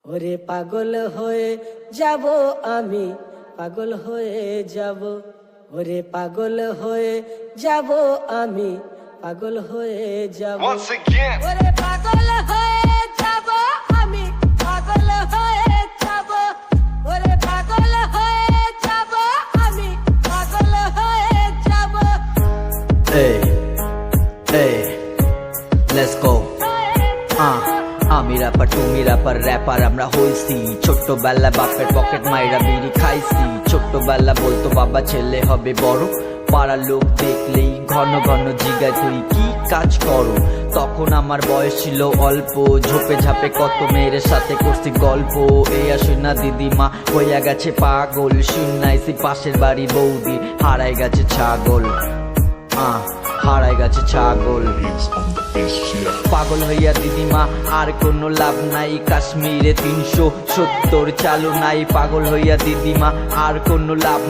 ওরে পাগল হয়ে যাব আমি, পাগল হয়ে যাব। ওরে পাগল হয়ে যাব আমি, পাগল হয়ে যাব। Once again, ওরে পাগল হয়ে যাব আমি, পাগল হয়ে যাব। ওরে পাগল হয়ে যাব আমি, পাগল হয়ে যাব। Hey, hey, let's go. আমি রাপার তুমি রাপার র্যাপার আমরা হইছি। ছোট্টবেলা বাপের পকেট মাইরা বিড়ি খাইছি। ছোট্টবেলা বলতো বাবা ছেলে হবে বড়, পাড়ার লোক দেখলেই ঘন ঘন জিগায় তুই কি কাজ করো। তখন আমার বয়স ছিল অল্প, ঝোপে ঝাপে কত মেয়ের সাথে করছি গল্প। এই আসুন না দিদিমা হইয়া গেছে পাগল, শুনাইছি পাশের বাড়ি বৌদি হারাই গেছে ছাগল। হারাই গেছে ছাগল। পাগল হইয়া দিদিমা আর কোনো লাভ নাই, কাশ্মীরে 370 চালু নাই। পাগল হইয়া দিদিমা আর কোনো লাভ